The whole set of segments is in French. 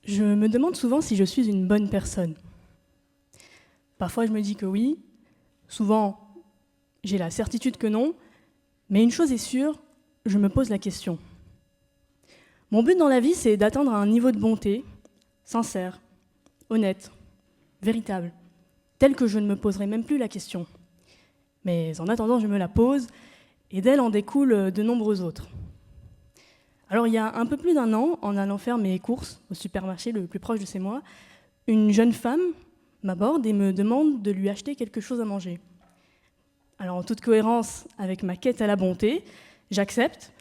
Je me demande souvent si je suis une bonne personne. Parfois, je me dis que oui. Souvent, j'ai la certitude que non. Mais une chose est sûre, je me pose la question. Mon but dans la vie, c'est d'atteindre un niveau de bonté sincère, honnête, véritable, tel que je ne me poserai même plus la question. Mais en attendant, je me la pose, et d'elle en découlent de nombreux autres. Alors, il y a un peu plus d'1 an, en allant faire mes courses au supermarché le plus proche de chez moi, une jeune femme m'aborde et me demande de lui acheter quelque chose à manger. Alors, en toute cohérence avec ma quête à la bonté, j'accepte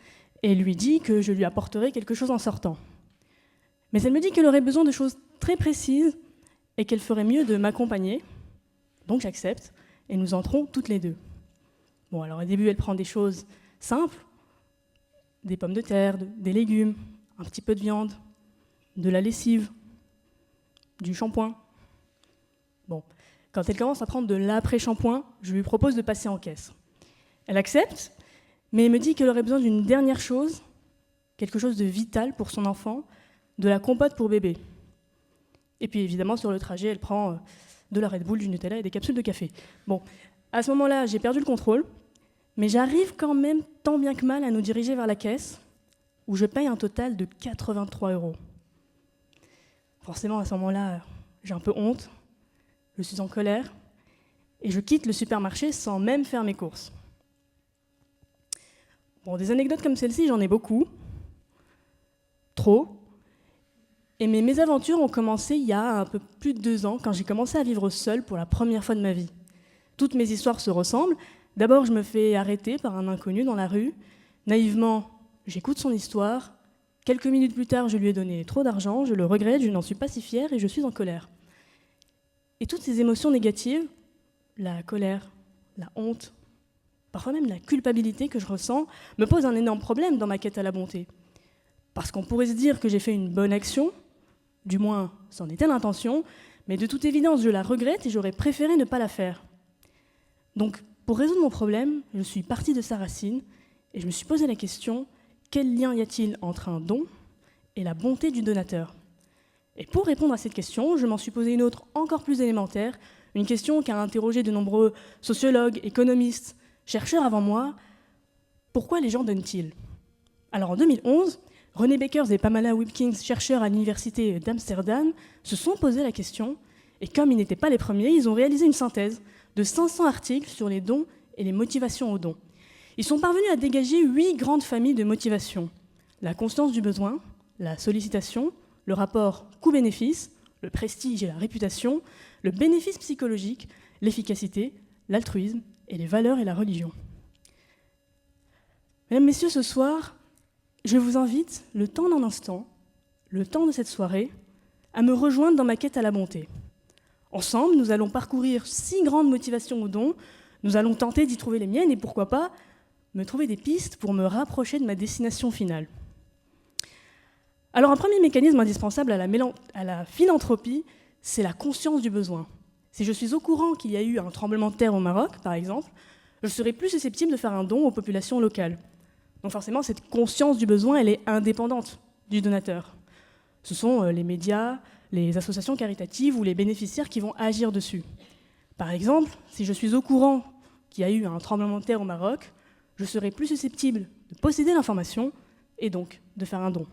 et lui dis que je lui apporterai quelque chose en sortant. Mais elle me dit qu'elle aurait besoin de choses très précises et qu'elle ferait mieux de m'accompagner. Donc j'accepte et nous entrons toutes les deux. Bon, alors au début, elle prend des choses simples, des pommes de terre, des légumes, un petit peu de viande, de la lessive, du shampoing. Bon, quand elle commence à prendre de l'après-shampoing, je lui propose de passer en caisse. Elle accepte, mais elle me dit qu'elle aurait besoin d'une dernière chose, quelque chose de vital pour son enfant, de la compote pour bébé. Et puis évidemment, sur le trajet, elle prend de la Red Bull, du Nutella et des capsules de café. Bon, à ce moment-là, j'ai perdu le contrôle, mais j'arrive quand même tant bien que mal à nous diriger vers la caisse, où je paye un total de 83 €. Forcément, à ce moment-là, j'ai un peu honte, je suis en colère, et je quitte le supermarché sans même faire mes courses. Bon, des anecdotes comme celle-ci, j'en ai beaucoup, trop, et mes mésaventures ont commencé il y a un peu plus de 2 ans, quand j'ai commencé à vivre seule pour la première fois de ma vie. Toutes mes histoires se ressemblent. D'abord, je me fais arrêter par un inconnu dans la rue. Naïvement, j'écoute son histoire. Quelques minutes plus tard, je lui ai donné trop d'argent, je le regrette, je n'en suis pas si fière et je suis en colère. Et toutes ces émotions négatives, la colère, la honte, parfois même la culpabilité que je ressens, me posent un énorme problème dans ma quête à la bonté. Parce qu'on pourrait se dire que j'ai fait une bonne action, du moins c'en était l'intention, mais de toute évidence, je la regrette et j'aurais préféré ne pas la faire. Donc, pour résoudre mon problème, je suis partie de sa racine et je me suis posé la question, quel lien y a-t-il entre un don et la bonté du donateur ? Et pour répondre à cette question, je m'en suis posé une autre encore plus élémentaire, une question qui a interrogé de nombreux sociologues, économistes, chercheurs avant moi. Pourquoi les gens donnent-ils ? Alors en 2011, René Beckers et Pamela Wipkins, chercheurs à l'université d'Amsterdam, se sont posé la question, et comme ils n'étaient pas les premiers, ils ont réalisé une synthèse de 500 articles sur les dons et les motivations aux dons. Ils sont parvenus à dégager 8 grandes familles de motivations. La conscience du besoin, la sollicitation, le rapport coût-bénéfice, le prestige et la réputation, le bénéfice psychologique, l'efficacité, l'altruisme et les valeurs et la religion. Mesdames, Messieurs, ce soir, je vous invite, le temps d'un instant, le temps de cette soirée, à me rejoindre dans ma quête à la bonté. Ensemble, nous allons parcourir 6 grandes motivations au don, nous allons tenter d'y trouver les miennes et pourquoi pas me trouver des pistes pour me rapprocher de ma destination finale. Alors un premier mécanisme indispensable à la philanthropie, c'est la conscience du besoin. Si je suis au courant qu'il y a eu un tremblement de terre au Maroc, par exemple, je serai plus susceptible de faire un don aux populations locales. Donc forcément, cette conscience du besoin, elle est indépendante du donateur. Ce sont les médias, les associations caritatives ou les bénéficiaires qui vont agir dessus. Par exemple, si je suis au courant qu'il y a eu un tremblement de terre au Maroc, je serai plus susceptible de posséder l'information et donc de faire un don.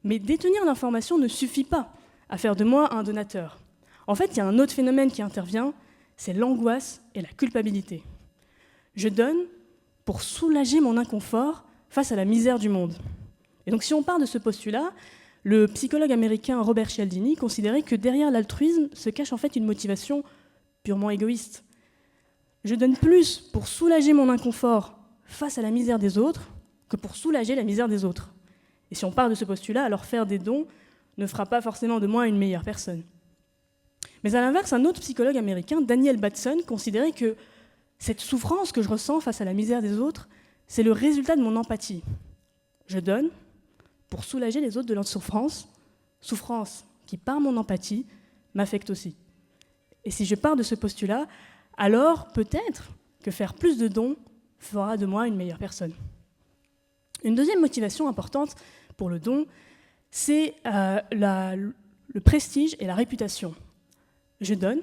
Mais détenir l'information ne suffit pas à faire de moi un donateur. En fait, il y a un autre phénomène qui intervient, c'est l'angoisse et la culpabilité. Je donne pour soulager mon inconfort face à la misère du monde. Et donc si on part de ce postulat, le psychologue américain Robert Cialdini considérait que derrière l'altruisme se cache en fait une motivation purement égoïste. Je donne plus pour soulager mon inconfort face à la misère des autres que pour soulager la misère des autres. Et si on part de ce postulat, alors faire des dons ne fera pas forcément de moi une meilleure personne. Mais à l'inverse, un autre psychologue américain, Daniel Batson, considérait que cette souffrance que je ressens face à la misère des autres, c'est le résultat de mon empathie. Je donne pour soulager les autres de leur souffrance, souffrance qui, par mon empathie, m'affecte aussi. Et si je pars de ce postulat, alors peut-être que faire plus de dons fera de moi une meilleure personne. Une deuxième motivation importante pour le don, c'est le prestige et la réputation. Je donne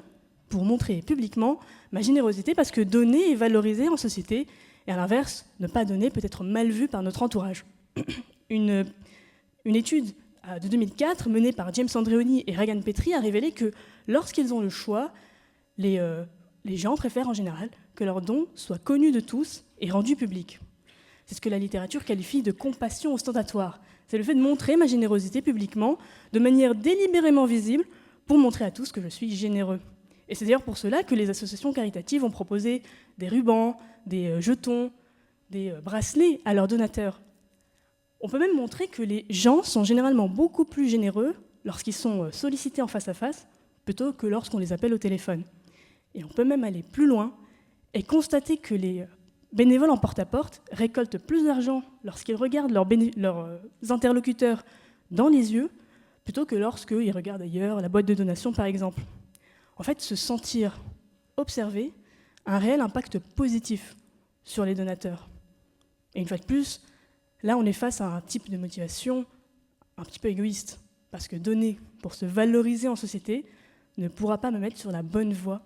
pour montrer publiquement ma générosité parce que donner est valorisé en société et à l'inverse, ne pas donner peut être mal vu par notre entourage. Une étude de 2004 menée par James Andreoni et Regan Petrie a révélé que lorsqu'ils ont le choix, les gens préfèrent en général que leurs dons soient connus de tous et rendus publics. C'est ce que la littérature qualifie de compassion ostentatoire. C'est le fait de montrer ma générosité publiquement de manière délibérément visible pour montrer à tous que je suis généreux. Et c'est d'ailleurs pour cela que les associations caritatives ont proposé des rubans, des jetons, des bracelets à leurs donateurs. On peut même montrer que les gens sont généralement beaucoup plus généreux lorsqu'ils sont sollicités en face à face plutôt que lorsqu'on les appelle au téléphone. Et on peut même aller plus loin et constater que les bénévoles en porte-à-porte récoltent plus d'argent lorsqu'ils regardent leurs interlocuteurs dans les yeux plutôt que lorsqu'ils regardent ailleurs, la boîte de donation par exemple. En fait, se sentir observé a un réel impact positif sur les donateurs. Et une fois de plus, là on est face à un type de motivation un petit peu égoïste, parce que donner pour se valoriser en société ne pourra pas me mettre sur la bonne voie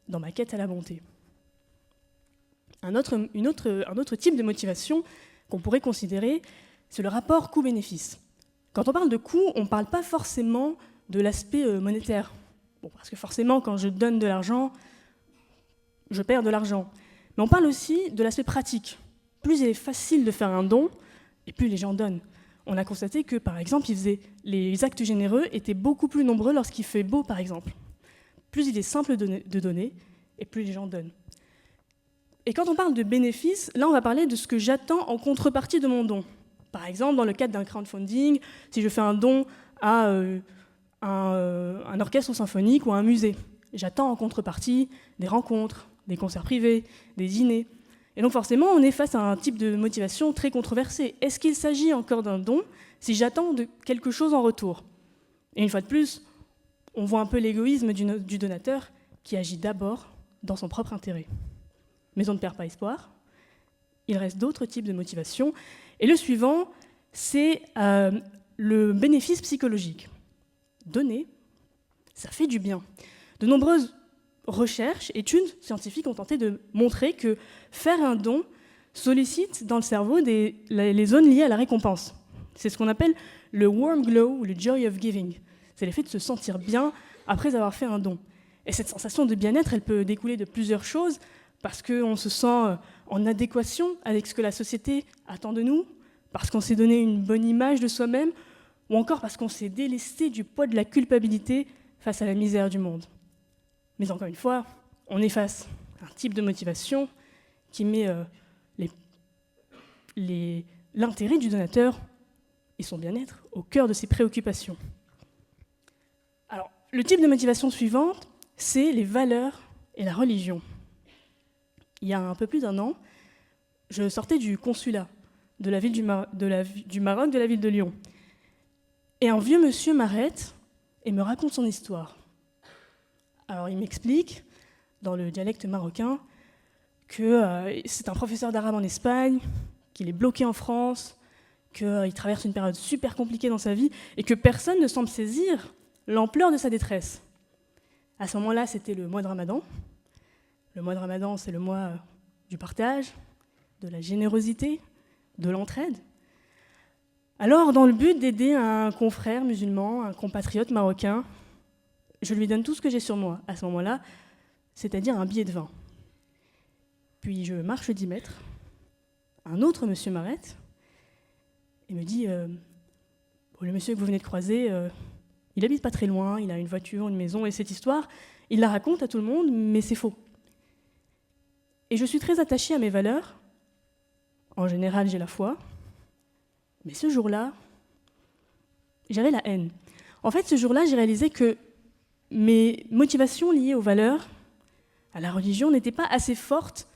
dans ma quête à la bonté. Un autre type de motivation qu'on pourrait considérer, c'est le rapport coût-bénéfice. Quand on parle de coût, on ne parle pas forcément de l'aspect monétaire. Bon, parce que forcément, quand je donne de l'argent, je perds de l'argent. Mais on parle aussi de l'aspect pratique. Plus il est facile de faire un don, et plus les gens donnent. On a constaté que, par exemple, les actes généreux étaient beaucoup plus nombreux lorsqu'il fait beau, par exemple. Plus il est simple de donner, et plus les gens donnent. Et quand on parle de bénéfices, là, on va parler de ce que j'attends en contrepartie de mon don. Par exemple, dans le cadre d'un crowdfunding, si je fais un don à un orchestre symphonique ou à un musée, j'attends en contrepartie des rencontres, des concerts privés, des dîners. Et donc forcément, on est face à un type de motivation très controversé. Est-ce qu'il s'agit encore d'un don si j'attends quelque chose en retour? Et une fois de plus, on voit un peu l'égoïsme du donateur qui agit d'abord dans son propre intérêt. Mais on ne perd pas espoir. Il reste d'autres types de motivation. Et le suivant, c'est le bénéfice psychologique. Donner, ça fait du bien. De nombreuses recherches, études scientifiques ont tenté de montrer que faire un don sollicite dans le cerveau les zones liées à la récompense. C'est ce qu'on appelle le warm glow ou le joy of giving. C'est l'effet de se sentir bien après avoir fait un don. Et cette sensation de bien-être, elle peut découler de plusieurs choses, parce qu'on se sent en adéquation avec ce que la société attend de nous, parce qu'on s'est donné une bonne image de soi-même, ou encore parce qu'on s'est délesté du poids de la culpabilité face à la misère du monde. Mais encore une fois, on est face à un type de motivation qui met l'intérêt du donateur et son bien-être au cœur de ses préoccupations. Alors, le type de motivation suivante, c'est les valeurs et la religion. Il y a un peu plus d'1 an, je sortais du consulat du Maroc, de la ville de Lyon. Et un vieux monsieur m'arrête et me raconte son histoire. Alors il m'explique, dans le dialecte marocain, que c'est un professeur d'arabe en Espagne, qu'il est bloqué en France, qu'il traverse une période super compliquée dans sa vie et que personne ne semble saisir l'ampleur de sa détresse. À ce moment-là, c'était le mois de Ramadan. Le mois de Ramadan, c'est le mois du partage, de la générosité, de l'entraide. Alors, dans le but d'aider un confrère musulman, un compatriote marocain, je lui donne tout ce que j'ai sur moi à ce moment-là, c'est-à-dire un billet de vin. Puis je marche 10 mètres, un autre monsieur m'arrête et me dit le monsieur que vous venez de croiser, il habite pas très loin, il a une voiture, une maison, et cette histoire, il la raconte à tout le monde, mais c'est faux. Et je suis très attachée à mes valeurs. En général, j'ai la foi. Mais ce jour-là, j'avais la haine. En fait, ce jour-là, j'ai réalisé que mes motivations liées aux valeurs, à la religion, n'étaient pas assez fortes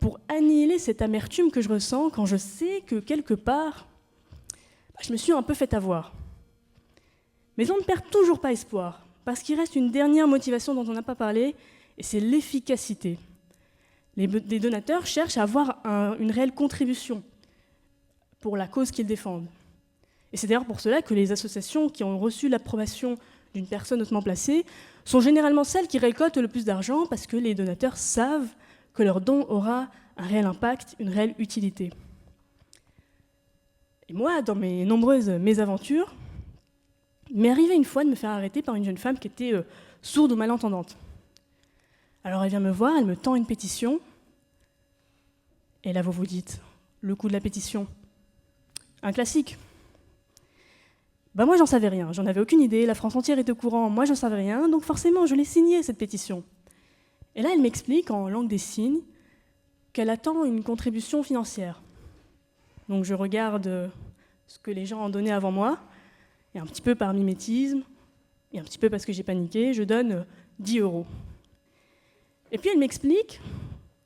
pour annihiler cette amertume que je ressens quand je sais que, quelque part, je me suis un peu fait avoir. Mais on ne perd toujours pas espoir, parce qu'il reste une dernière motivation dont on n'a pas parlé, et c'est l'efficacité. Les donateurs cherchent à avoir une réelle contribution pour la cause qu'ils défendent. Et c'est d'ailleurs pour cela que les associations qui ont reçu l'approbation d'une personne hautement placée sont généralement celles qui récoltent le plus d'argent parce que les donateurs savent que leur don aura un réel impact, une réelle utilité. Et moi, dans mes nombreuses mésaventures, il m'est arrivé une fois de me faire arrêter par une jeune femme qui était sourde ou malentendante. Alors elle vient me voir, elle me tend une pétition, et là vous vous dites, le coût de la pétition, un classique. Moi j'en savais rien, j'en avais aucune idée, la France entière était au courant, moi j'en savais rien, donc forcément je l'ai signée cette pétition. Et là elle m'explique en langue des signes qu'elle attend une contribution financière. Donc je regarde ce que les gens ont donné avant moi, et un petit peu par mimétisme, et un petit peu parce que j'ai paniqué, je donne 10 €. Et puis elle m'explique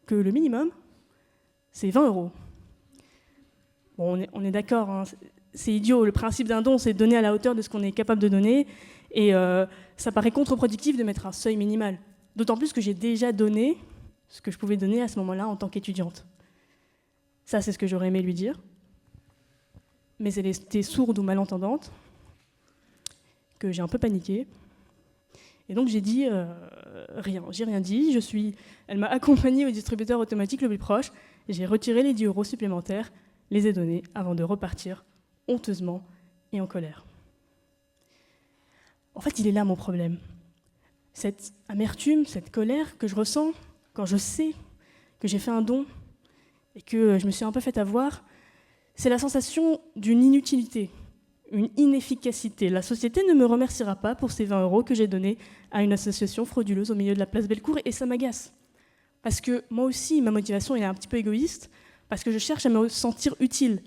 que le minimum, c'est 20 €. Bon, on est d'accord, hein, c'est idiot, le principe d'un don, c'est de donner à la hauteur de ce qu'on est capable de donner, et ça paraît contre-productif de mettre un seuil minimal. D'autant plus que j'ai déjà donné ce que je pouvais donner à ce moment-là en tant qu'étudiante. Ça, c'est ce que j'aurais aimé lui dire. Mais elle était sourde ou malentendante, que j'ai un peu paniqué. Et donc j'ai dit rien, j'ai rien dit. Elle m'a accompagnée au distributeur automatique le plus proche, et j'ai retiré les 10 € supplémentaires, les ai donnés avant de repartir honteusement et en colère. En fait, il est là mon problème. Cette amertume, cette colère que je ressens quand je sais que j'ai fait un don et que je me suis un peu fait avoir, c'est la sensation d'une inutilité, une inefficacité. La société ne me remerciera pas pour ces 20 € que j'ai donnés à une association frauduleuse au milieu de la place Bellecour, et ça m'agace. Parce que moi aussi, ma motivation est un petit peu égoïste, parce que je cherche à me sentir utile,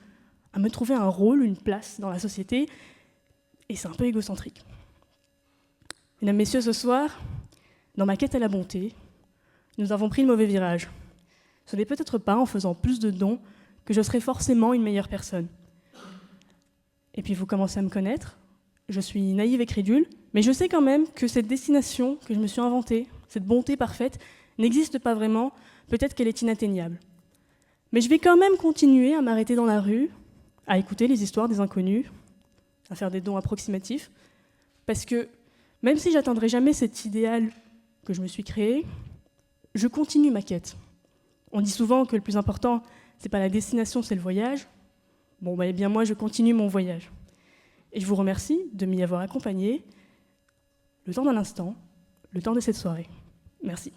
à me trouver un rôle, une place dans la société, et c'est un peu égocentrique. Mesdames, Messieurs, ce soir, dans ma quête à la bonté, nous avons pris le mauvais virage. Ce n'est peut-être pas en faisant plus de dons que je serai forcément une meilleure personne. Et puis vous commencez à me connaître, je suis naïve et crédule, mais je sais quand même que cette destination que je me suis inventée, cette bonté parfaite, n'existe pas vraiment, peut-être qu'elle est inatteignable. Mais je vais quand même continuer à m'arrêter dans la rue, à écouter les histoires des inconnus, à faire des dons approximatifs, parce que même si j'atteindrai jamais cet idéal que je me suis créé, je continue ma quête. On dit souvent que le plus important, c'est pas la destination, c'est le voyage. Eh bien moi, je continue mon voyage. Et je vous remercie de m'y avoir accompagné le temps d'un instant, le temps de cette soirée. Merci.